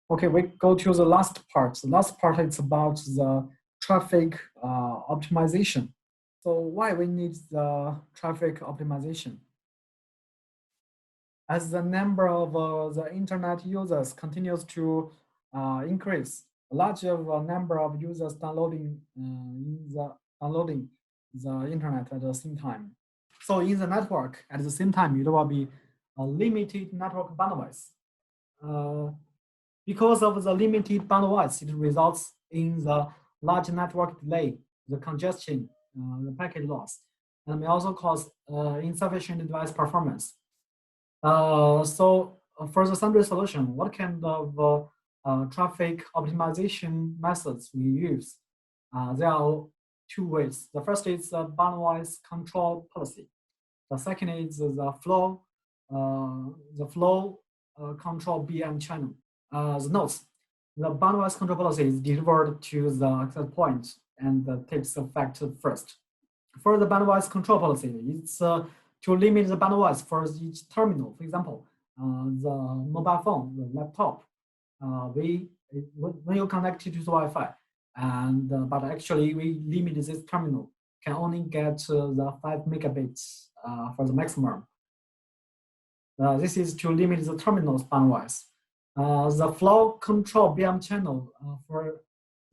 Okay, we go to the last part. The last part is about the traffic optimization. So why we need the traffic optimization? As the number of the internet users continues to increase, a larger number of users downloading the internet at the same time. So in the network, at the same time, there will be a limited network bandwidth. Because of the limited bandwidth, it results in the large network delay, the congestion, the packet loss, and may also cause insufficient device performance. So for the Sundray solution, what kind of traffic optimization methods we use? There are two ways. The first is the bandwidth control policy. The second is the flow control BM channel. The notes, the bandwidth control policy is delivered to the access point and takes effect first. For the bandwidth control policy, it's to limit the bandwidth for each terminal. For example, the mobile phone, the laptop, when you connect it to the Wi-Fi, and but actually we limit this terminal can only get the 5 megabits for the maximum. This is to limit the terminal's bandwidth. The flow control BM channel for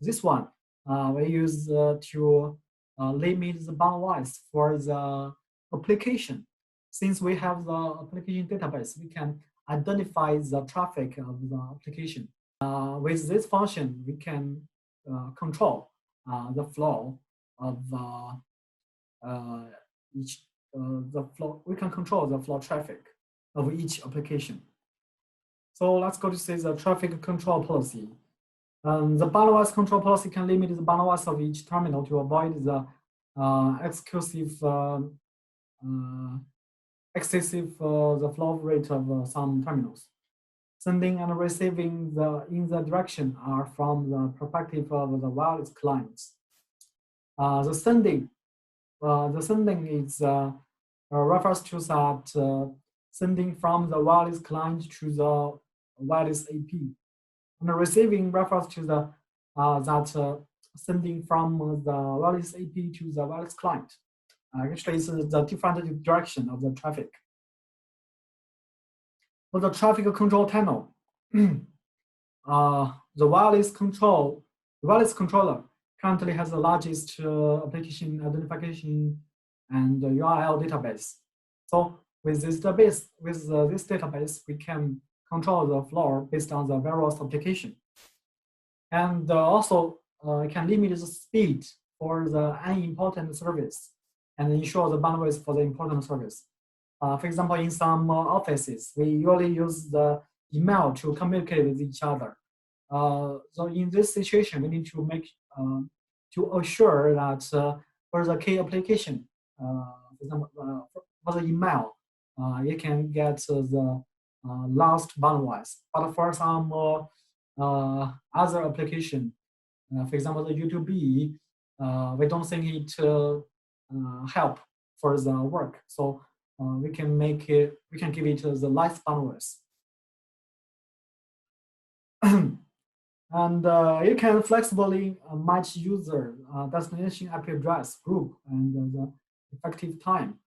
this one, we use to limit the bandwidth for the application. Since we have the application database, we can identify the traffic of the application. With this function, we can control the flow of we can control the flow traffic of each application. So let's go to see the traffic control policy. The bandwidth control policy can limit the bandwidth of each terminal to avoid the excessive the flow rate of some terminals. Sending and receiving in the direction are from the perspective of the wireless clients. The sending is refers to that sending from the wireless client to the wireless AP, and the receiving refers to the sending from the wireless AP to the wireless client. Actually, it's the different direction of the traffic. For the traffic control tunnel, the wireless controller currently has the largest application identification and URL database. So with this database, we can control the flow based on the various application, and also can limit the speed for the unimportant service and ensure the bandwidth for the important service. For example, in some offices, we usually use the email to communicate with each other. So in this situation, we need to make to assure that for the key application, for example, for the email, you can get the last bandwidth. But for some other application, for example, the YouTube, we don't think it help for the work. So we can give it the last bandwidth. And you can flexibly match user destination IP address group and the effective time.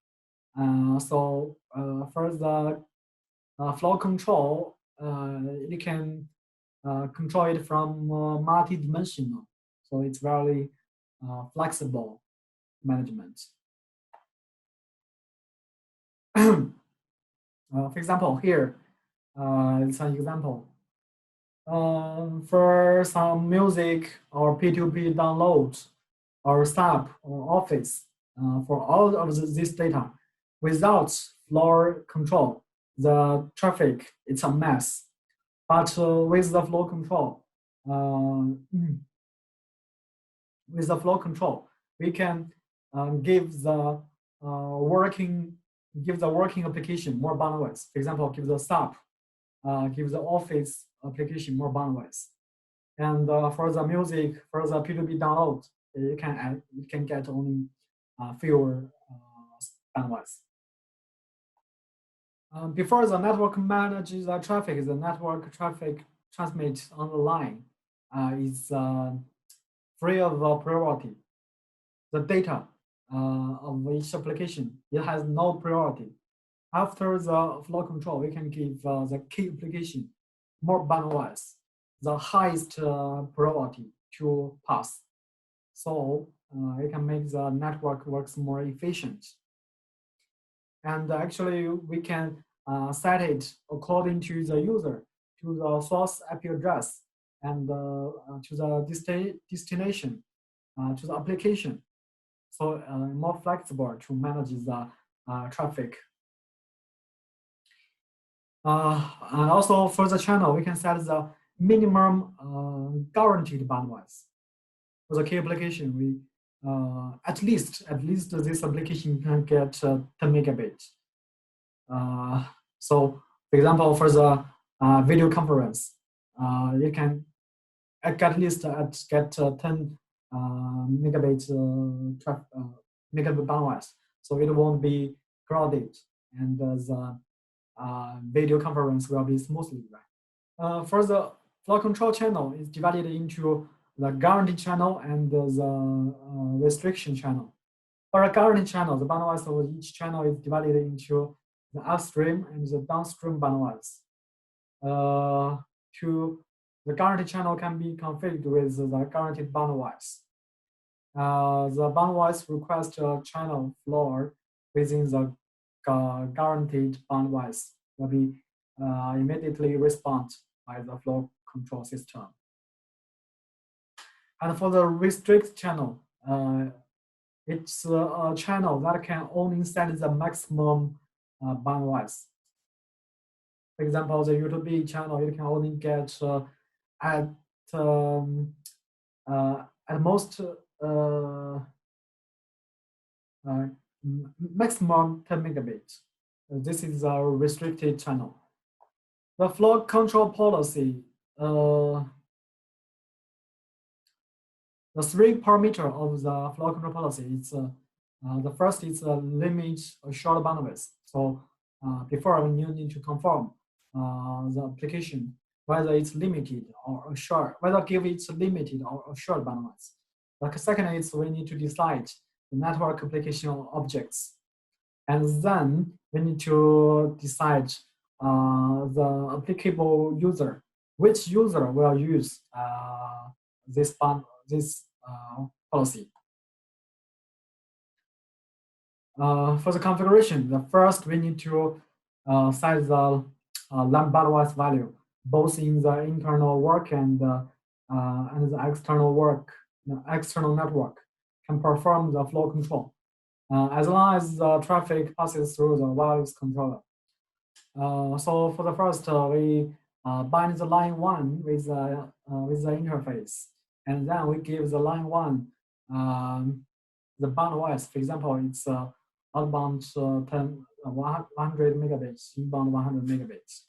So for the flow control, you can control it from multi-dimensional. So it's very flexible management. For example, here, it's an example. For some music or P2P downloads or SAP or Office, for all of this data, without flow control, the traffic, it's a mess. But with the flow control, we can give the working application more bandwidth. For example, give the SAP, give the Office application more bandwidth. And for the music, for the P2P download, you can get only fewer bandwidth. Before the network manages the traffic, the network traffic transmit on the line is free of priority. The data of each application, it has no priority. After the flow control, we can give the key application more bandwidth, the highest priority to pass. So it can make the network works more efficient. And actually, we can set it according to the user, to the source IP address, and to the destination, to the application. So more flexible to manage the traffic. And also for the channel, we can set the minimum guaranteed bandwidth. For the key application, we at least this application can get 10 megabit. So for example, for the video conference, you can at least get 10 megabit megabit bandwidth, so it won't be crowded, and the video conference will be smoothly run. For the flow control channel, it's divided into the guaranteed channel and the restriction channel. For a guaranteed channel, the bandwidth of each channel is divided into the upstream and the downstream bandwidth. The guaranteed channel can be configured with the guaranteed bandwidth. The bandwidth request channel floor within the guaranteed bandwidth will be immediately respond by the flow control system. And for the restrict channel, it's a channel that can only set the maximum bandwidth. For example, the YouTube channel, you can only get at most maximum 10 megabits. This is a restricted channel. The flow control policy, the three parameters of the flow control policy, it's the first is limit a short bandwidth. So before you need to confirm the application whether it's limited or a short, whether give it limited or a short bandwidth. The second is we need to decide the network application objects, and then we need to decide the applicable user, which user will use this policy. For the configuration, the first we need to set the lamp bandwidth value, both in the internal work and the external work. The external network can perform the flow control as long as the traffic passes through the wireless controller. So for the first, we bind the line 1 with the interface, and then we give the line 1 the bandwidth. For example, it's outbound 100 megabits, inbound 100 megabits.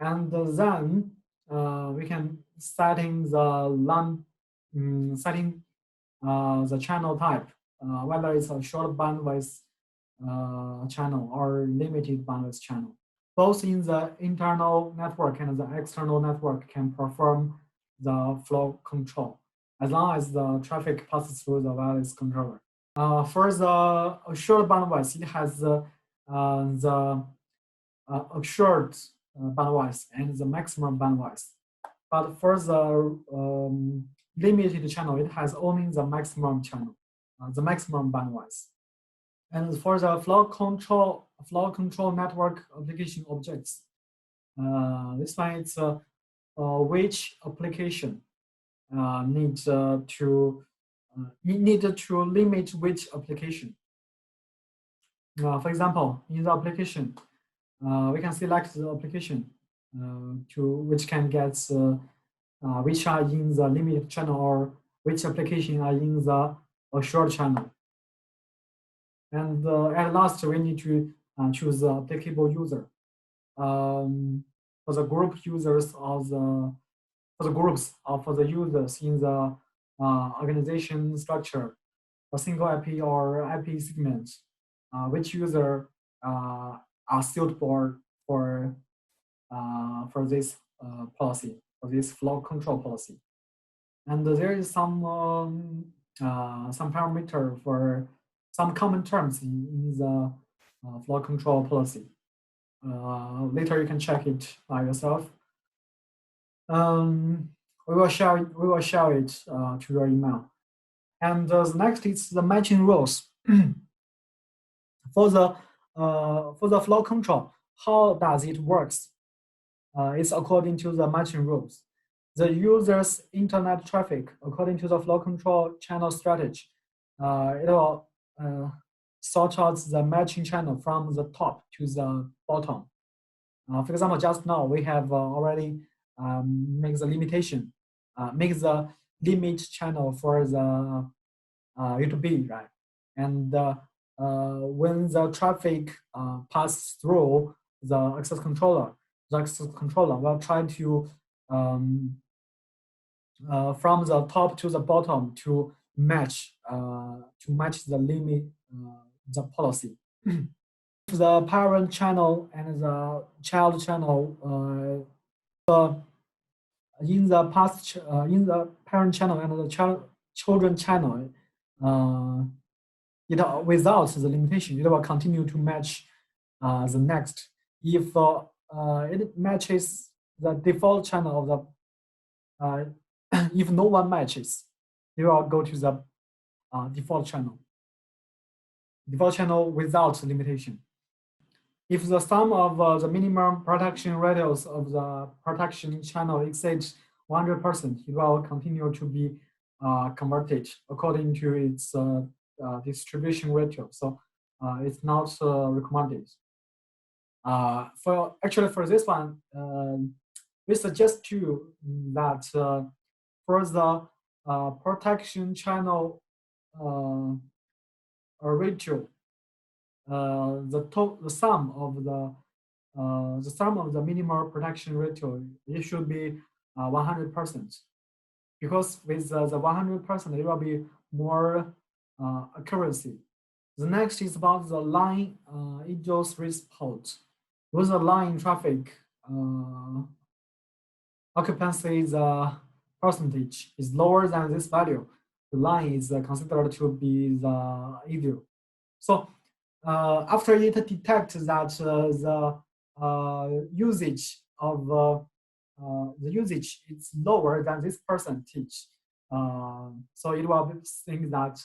And then we can setting the the channel type, whether it's a short bandwidth channel or limited bandwidth channel. Both in the internal network and the external network can perform the flow control as long as the traffic passes through the wireless controller. For the short bandwidth, it has the assured bandwidth and the maximum bandwidth. But for the limited channel, it has only the maximum channel, the maximum bandwidth. And for the flow control network application objects, this one it's which application needs to limit which application. For example, in the application, we can select the application to which can get which are in the limited channel or which application are in the assured channel. And at last, we need to choose the applicable user. For the group users or for the groups or for the users in the organization structure, a single IP or IP segment, which user are suitable for this policy. for this flow control policy. And there is some parameter for some common terms in the flow control policy. Later you can check it by yourself. We will share it to your email. And the next is the matching rules. For the flow control, how does it works? It's according to the matching rules. The user's internet traffic, according to the flow control channel strategy, it will sort out the matching channel from the top to the bottom. For example, just now we have already make the limitation, make the limit channel for the U2B, right? And when the traffic passes through the access controller will try to from the top to the bottom to match the limit the policy. The parent channel and the child channel in the parent channel and the children channel, without the limitation, it will continue to match the next. If it matches the default channel of the, if no one matches, it will go to the default channel without limitation. If the sum of the minimum protection radius of the protection channel exceeds 100%, it will continue to be converted according to its distribution ratio. So it's not recommended. For this one, we suggest you that for the protection channel ratio, the sum of the minimal protection ratio, it should be 100%, because with the 100%, it will be more accuracy. The next is about the line egress response. With the line traffic occupancy, the percentage is lower than this value, the line is considered to be the ideal. So after it detects that the usage of the usage is lower than this percentage, so it will think that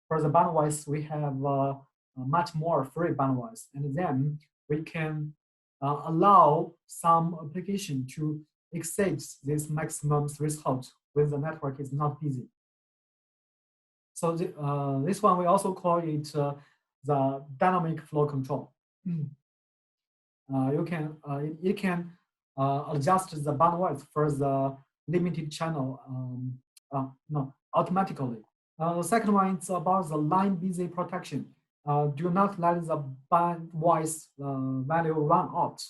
for the bandwidth we have much more free bandwidth, and then we can allow some application to exceed this maximum threshold when the network is not busy. So this one we also call it the dynamic flow control. It can adjust the bandwidth for the limited channel automatically. The second one is about the line busy protection. Do not let the bandwidth value run out.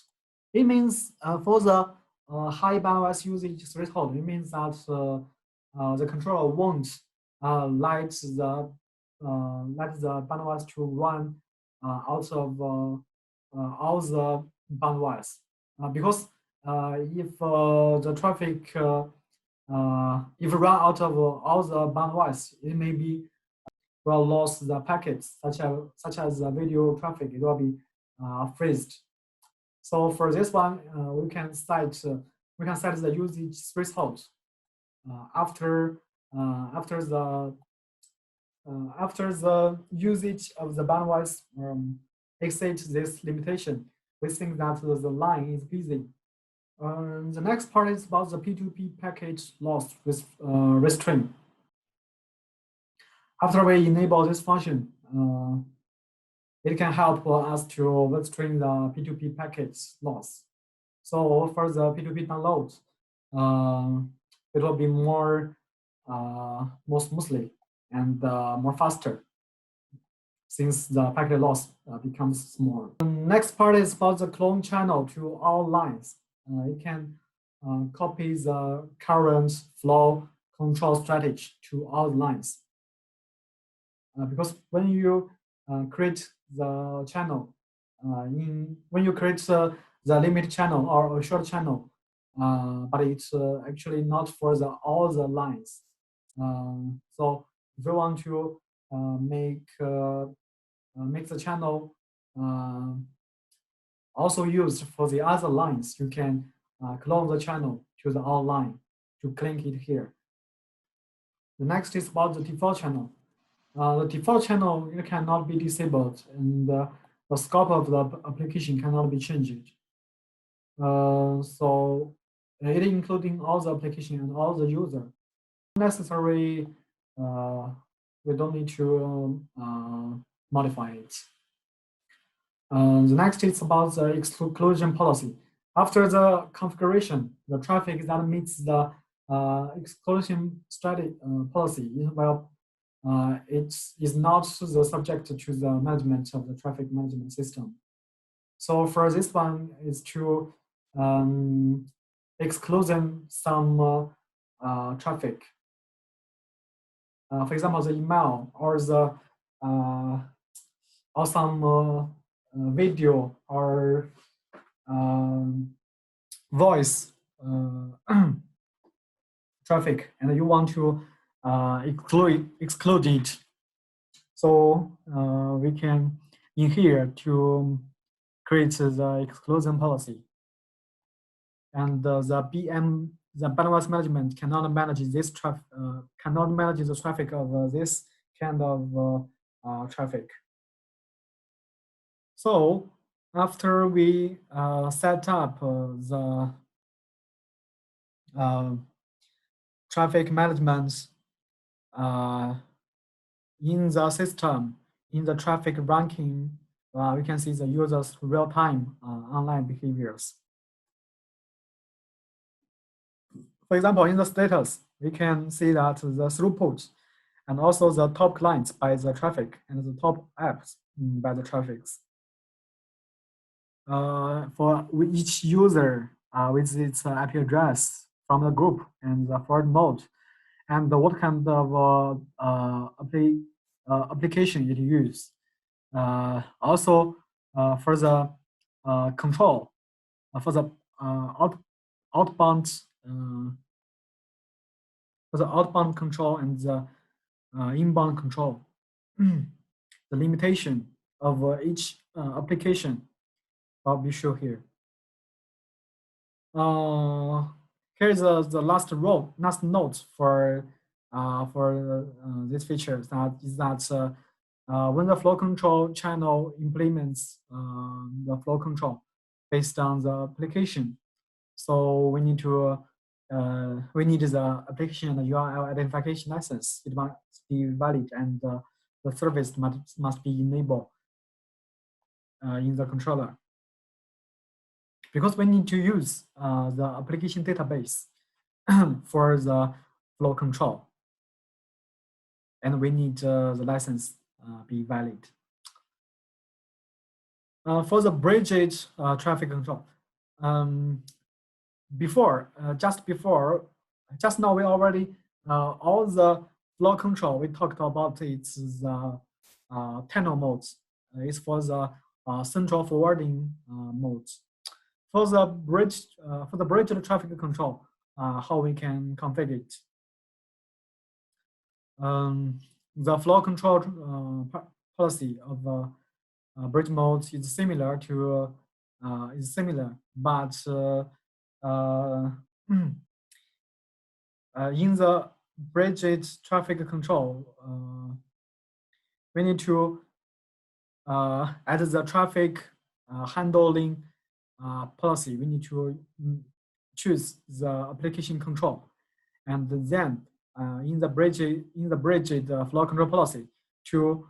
It means for the high bandwidth usage threshold, it means that the controller won't let the bandwidth to run out of all the bandwidth, because if the traffic if run out of all the bandwidth, it may be will lose the packets such as the video traffic. It will be freezed. So for this one, we can set the usage threshold after the usage of the bandwidth exceeds this limitation. We think that the line is busy. The next part is about the P2P packet loss with restrain. After we enable this function, it can help us to restrain the P2P packets loss. So for the P2P download, it will be more smoothly and more faster, since the packet loss becomes small. The next part is about the clone channel to all lines. It can copy the current flow control strategy to all lines. Because when you create the channel, when you create the limit channel or a short channel, but it's actually not for all the lines. So if you want to make the channel also used for the other lines, you can clone the channel to the all line to link it here. The next is about the default channel. The default channel, it cannot be disabled, and the scope of the application cannot be changed. So it including all the application and all the user. Necessary, we don't need to modify it. The next is about the exclusion policy. After the configuration, the traffic that meets the exclusion strategy policy, well, it is not the subject to the management of the traffic management system. So for this one is to exclude some traffic. For example, the email or the or some video or voice traffic, and you want to exclude it. So we can in here to create the exclusion policy, and the bandwidth management cannot manage this traffic, cannot manage the traffic of this kind of traffic. So after we set up the traffic management in the system, in the traffic ranking, we can see the user's real-time online behaviors. For example, in the status, we can see that the throughput and also the top clients by the traffic and the top apps by the traffics. For each user with its IP address from the group and the forward mode, and what kind of application it uses. Also, for the control, for the outbound control and the inbound control, the limitation of each application will be shown here. Here's the last note for this feature. That is that when the flow control channel implements the flow control based on the application, so we need the application and the URL identification license. It must be valid, and the service must be enabled in the controller. Because we need to use the application database for the flow control, and we need the license be valid. For the bridged traffic control, just now we already all the flow control we talked about. It's the tunnel modes. It's for the central forwarding modes. For the bridged traffic control, how we can configure it. The flow control policy of bridge modes is similar to but in the bridged traffic control, we need to add the traffic handling policy. We need to choose the application control, and then in the bridged flow control policy to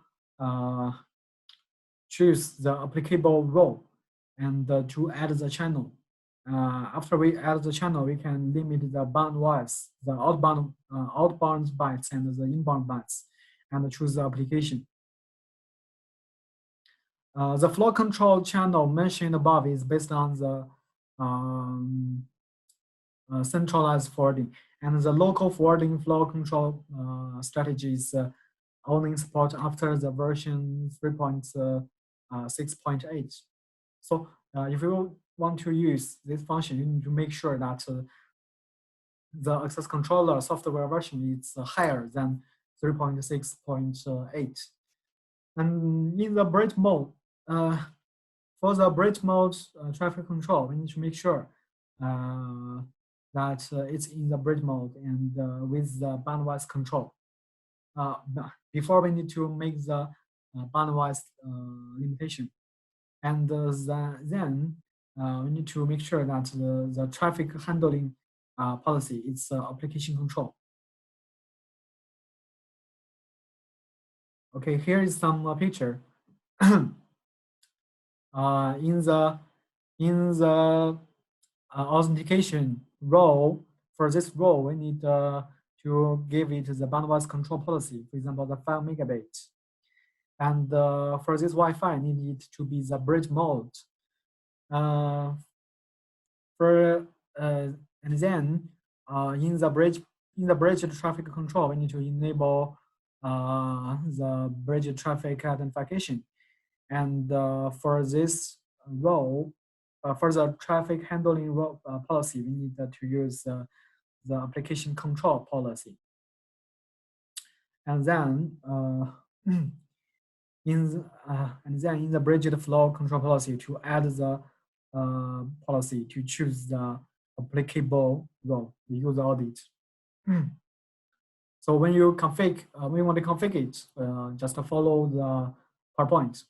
choose the applicable role and to add the channel. After we add the channel, we can limit the bandwidth, the outbound bytes and the inbound bytes, and choose the application. The flow control channel mentioned above is based on the centralized forwarding, and the local forwarding flow control strategies only support after the version 3.6.8. So if you want to use this function, you need to make sure that the access controller software version is higher than 3.6.8. And in the bridge mode, for the bridge mode traffic control, we need to make sure that it's in the bridge mode and with the bandwidth control. Before we need to make the bandwidth limitation. And then we need to make sure that the traffic handling policy is application control. Okay, here is some picture. In the authentication role, for this role, we need to give it the bandwidth control policy, for example, the 5 megabit. And for this Wi-Fi, need it to be the bridge mode. And then in the bridge traffic control, we need to enable the bridge traffic identification. And for this role, for the traffic handling policy, we need to use the application control policy. And then in the bridge flow control policy, to add the policy to choose the applicable role, the user audit. So when you want to configure it, just follow the PowerPoint.